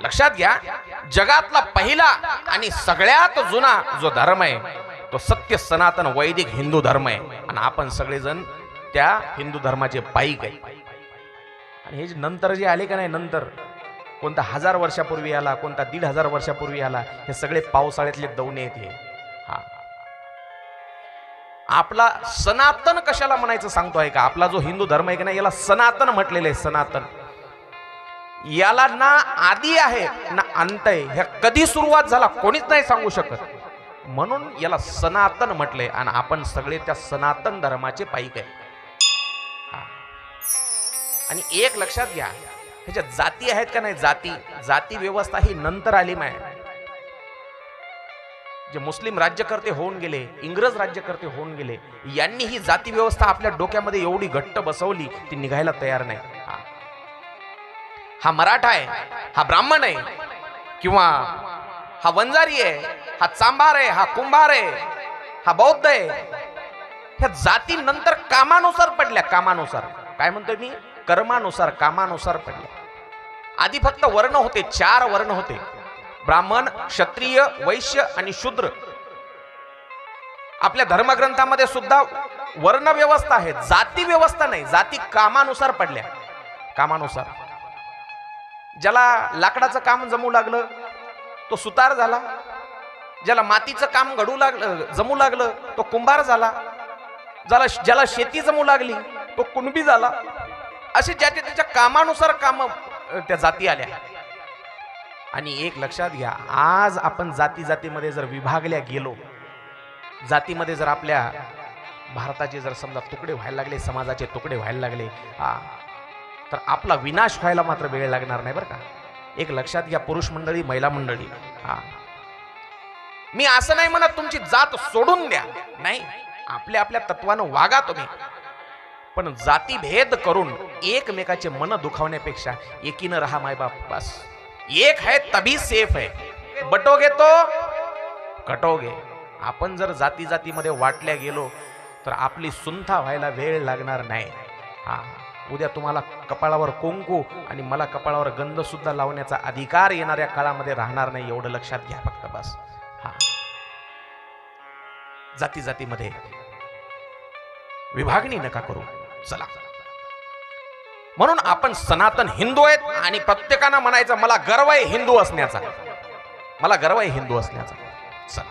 लक्षात घ्या, जगातला पहिला आणि सगळ्यात जुना जो धर्म आहे तो सत्य सनातन वैदिक हिंदू धर्म आहे, आणि आपण सगळेजण त्या हिंदू धर्माचे पाईक आहे. आणि हे जे नंतर जे आले का नाही, नंतर कोणता 1000 वर्षापूर्वी आला, कोणता 1500 वर्षापूर्वी आला, हे सगळे पावसाळ्यातले दवणे आहेत. हे हा आपला सनातन कशाला म्हणायचं सांगतो आहे का? आपला जो हिंदू धर्म आहे की नाही, याला सनातन म्हटलेलं आहे. सनातन याला ना आदी आहे ना अंत आहे. ह्या कधी सुरुवात झाला कोणीच नाही सांगू शकत, म्हणून याला सनातन म्हटलंय. आणि आपण सगळे त्या सनातन धर्माचे पाईक आहे. आणि एक लक्षात घ्या, ह्याच्या जाती आहेत का नाही, जाती व्यवस्था ही नंतर आली माय. जे मुस्लिम राज्यकर्ते होऊन गेले, इंग्रज राज्यकर्ते होऊन गेले, यांनी ही जाती व्यवस्था आपल्या डोक्यामध्ये एवढी घट्ट बसवली, ती निघायला तयार नाही. हा मराठा आहे, हा ब्राह्मण आहे, किंवा हा वंजारी आहे, हा चांभार आहे, हा कुंभार आहे, हा बौद्ध आहे. ह्या जाती नंतर कामानुसार पडल्या. कामानुसार काय म्हणतोय मी? कर्मानुसार, कामानुसार पडल्या. आधी फक्त वर्ण होते, 4 वर्ण होते: ब्राह्मण, क्षत्रिय, वैश्य आणि शूद्र. आपल्या धर्मग्रंथामध्ये सुद्धा वर्ण व्यवस्था आहे, जाती व्यवस्था नाही. जाती कामानुसार पडल्या, कामानुसार. ज्याला लाकडाचं काम जमू लागलं तो सुतार झाला, ज्याला मातीचं काम घडू लागलं जमू लागलं तो कुंभार झाला, ज्याला शेती जमू लागली तो कुणबी झाला. असे ज्याच्या त्याच्या कामानुसार काम त्या जाती आल्या. आणि एक लक्षात घ्या, आज आपण जातीमध्ये जर विभागल्या गेलो, जातीमध्ये जर आपल्या भारताचे जर समजा तुकडे व्हायला लागले, समाजाचे तुकडे व्हायला लागले, तर आपला विनाश व्हायला मात्र वेळ लागणार नाही बरं का. एक लक्षात घ्या, पुरुष मंडळी, महिला मंडळी, मी असं नाही म्हणत तुमची जात सोडून द्या, नाही, आपल्या आपल्या तत्वानं वागा तुम्ही, पण जातीभेद करून एकमेकाचे मन दुखावण्यापेक्षा एकीनं राहा मायबाप. बस एक है तभी सेफ है, बटोगे तो कटोगे. आपण जर जातीमध्ये वाटल्या गेलो तर आपली सुंथा व्हायला वेळ लागणार नाही. उद्या तुम्हाला कपाळावर कुंकू आणि मला कपाळावर गंध सुद्धा लावण्याचा अधिकार येणाऱ्या काळामध्ये राहणार नाही, एवढं लक्षात घ्या फक्त बस. जातीमध्ये विभागणी नका करू. चला, म्हणून आपण सनातन हिंदू आहेत, आणि प्रत्येकानं म्हणायचं मला गर्व आहे हिंदू असण्याचा, मला गर्व आहे हिंदू असण्याचा. चला.